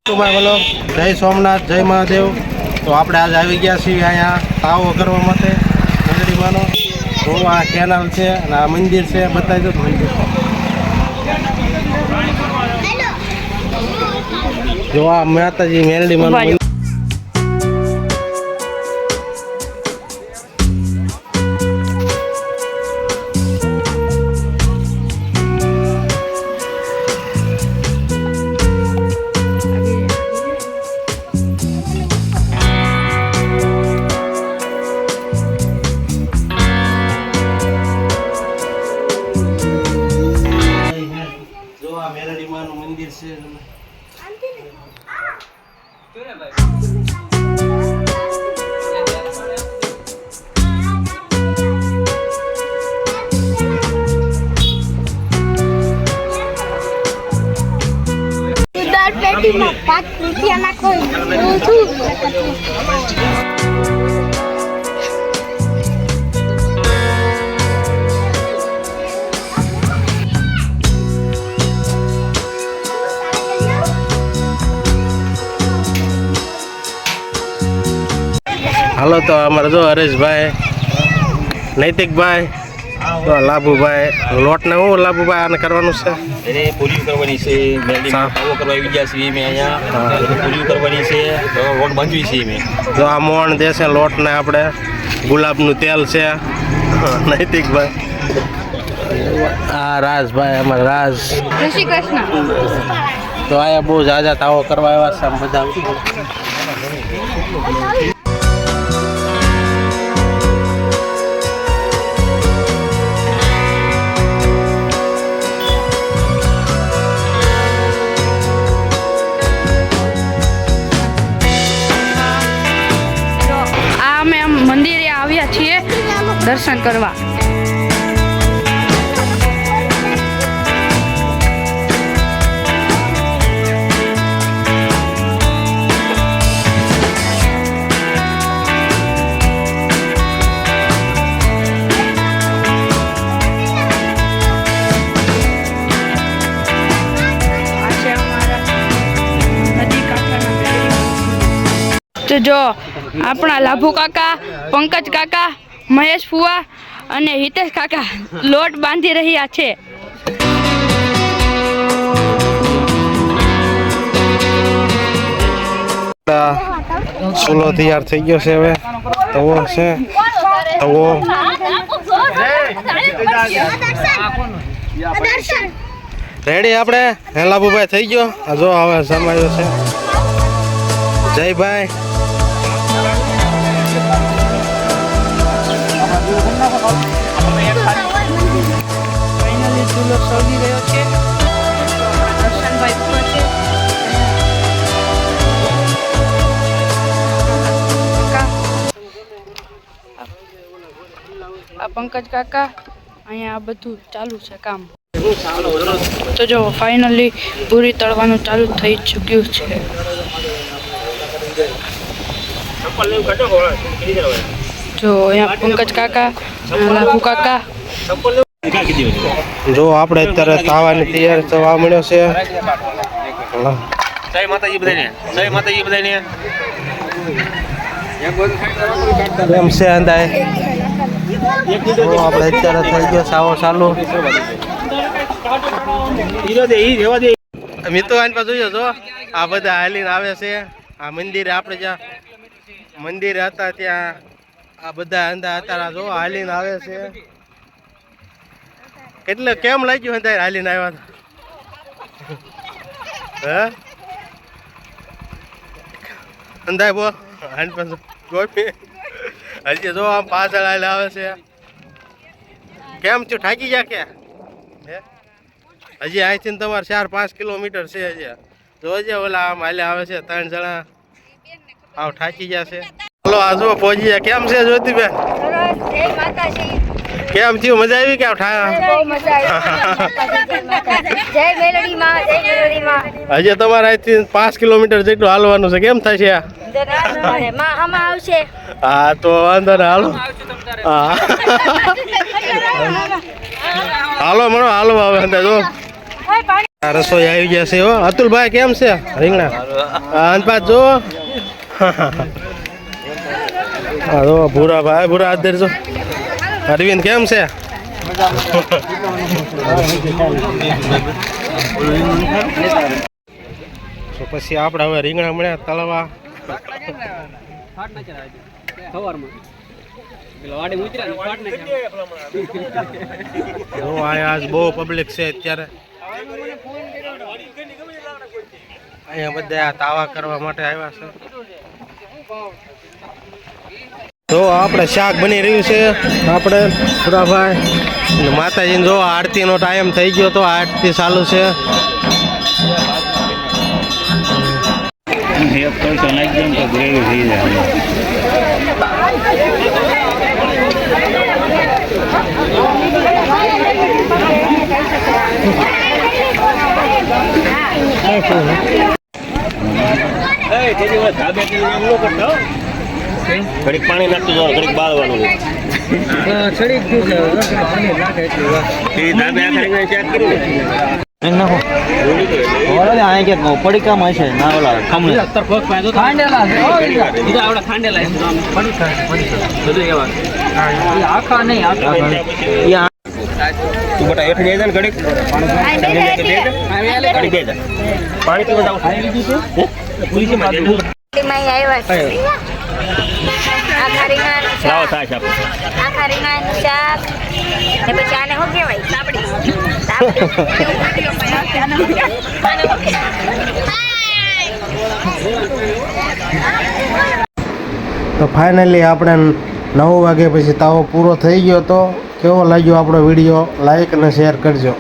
બોલો જય સોમનાથ જય મહાદેવ। તો આપણે આજ આવી ગયા છીએ અહીંયા તાવો કરવા માટે મેલડીમાંનો। તો આ કેનાલ છે અને આ મંદિર છે, બતાવી દો મંદિર। જો આ માતાજી મેલડીમાંનું મંદિર છે। હાલો તો અમારે જો હરેશભાઈ, નૈતિકભાઈ, તો લાભુભાઈ લોટ ને હું લાભુભાઈ આને કરવાનું છે, એને પૂરી કરવાની છે। મેલડીમાં તાવો કરવા આવી ગયા છીએ મેં અહીંયા, પૂરી કરવાની છે, લોટ બાંધવી છે મેં। જો આ મોણ દેશે લોટ ને આપણે ગુલાબનું તેલ છે નૈતિકભાઈ, આ રાજભાઈ અમારે રાજ, જય શ્રી કૃષ્ણ। તો આયા બહુ જાજા તાવો કરવા આવ્યા છે આમ બધા। મંદિરે આવ્યા છીએ દર્શન કરવા। તો જો આપણા લાભુ કાકા, પંકજ કાકા, મહેશ ફુવા અને હિતેશ કાકા લોટ બાંધી રહ્યા છે। ચૂલો તૈયાર થઈ ગયો છે, હવે તવો છે, તવો રેડી આપણે હેલાબુભાઈ થઈ ગયો। જો હવે સમાયો છે જયભાઈ, ચૂલો સળગી રહ્યો છે, દર્શનભાઈ ઉપર છે, આ પંકજ કાકા, અહીંયા આ બધું ચાલુ છે કામ। તો જો ફાઇનલી પૂરી તળવાનું ચાલુ થઈ ચૂક્યું છે। જો અહીંયા પંકજ કાકા, લાભુ કાકા, જો આપણે અત્યારે તાવાની તૈયારી થવા મળ્યો છે। જય માતાજી બધાને, જય માતાજી બધાને। એમ છે અંદાય આપણે અત્યારે થઈ ગયો સાવો ચાલુ। મિત્રો આની પાસે જોયો છો આ બધા હાલીને આવે છે આ મંદિરે। આપણે જ્યાં મંદિરે હતા ત્યાં આ બધા અંદા અત્યારે જો હાલીને આવે છે। એટલે કેમ લાગ્યું અંદાય હાલીને આવ્યા હે અંદાય બો આની પાસે ગોપી હજી જો આમ પાછળ હાલે આવે છે। કેમ છું, થાકી ગયા કે હે? હજી અહીંથી તમારે 4-5 કિલોમીટર છે હજી। જોજે ઓલા આમ હાલે આવે છે 3 જણા આવ થાકી ગયા છે। ચાલો આ જો પહોંચી ગયા। કેમ છે જ્યોતિબેન? કેમ થયું, મજા આવી કે હજી તમારે અહીંથી 5 કિલોમીટર જેટલું હાલવાનું છે। કેમ થશે? હા તો વાંધો ને હાલો। હા હાલો મનો હાલો હવે જો આ રસોઈ આવી ગયા છે હો. અતુલભાઈ કેમ છે રીંગણા? અંતપાત જો હા જો ભૂરા ભાઈ ભૂરા હાથ ધરજો. અરવિંદ કેમ છે? તો પછી આપણે હવે રીંગણા મળ્યા તળવા. જો આજ બહુ પબ્લિક છે અત્યારે. અહીંયા બધા તાવા કરવા માટે આવ્યા છે. તો આપણે શાક બની રહ્યું છે આપણે સુરાભાઈ અને માતાજીને જો આરતીનો ટાઈમ થઈ ગયો તો આરતી ચાલુ છે. ઘડીક પાણી નાખતું જાવ, ઘડીક બાળવાનું પડીકામાં છે ના ઓલા તું બેટા હેઠ જઈ જા ને ઘડીક પાણી પીવા જાવ. લાવો થાય છે આખા રીંગણાનું શાક ને પછી આને શું કહેવાય? સાબડી. તો ફાઇનલી આપણે 9 વાગે પછી તાવો પૂરો થઈ ગયો. તો કેવો લાગ્યો આપણો વિડીયો? લાઈક અને શેર કરજો.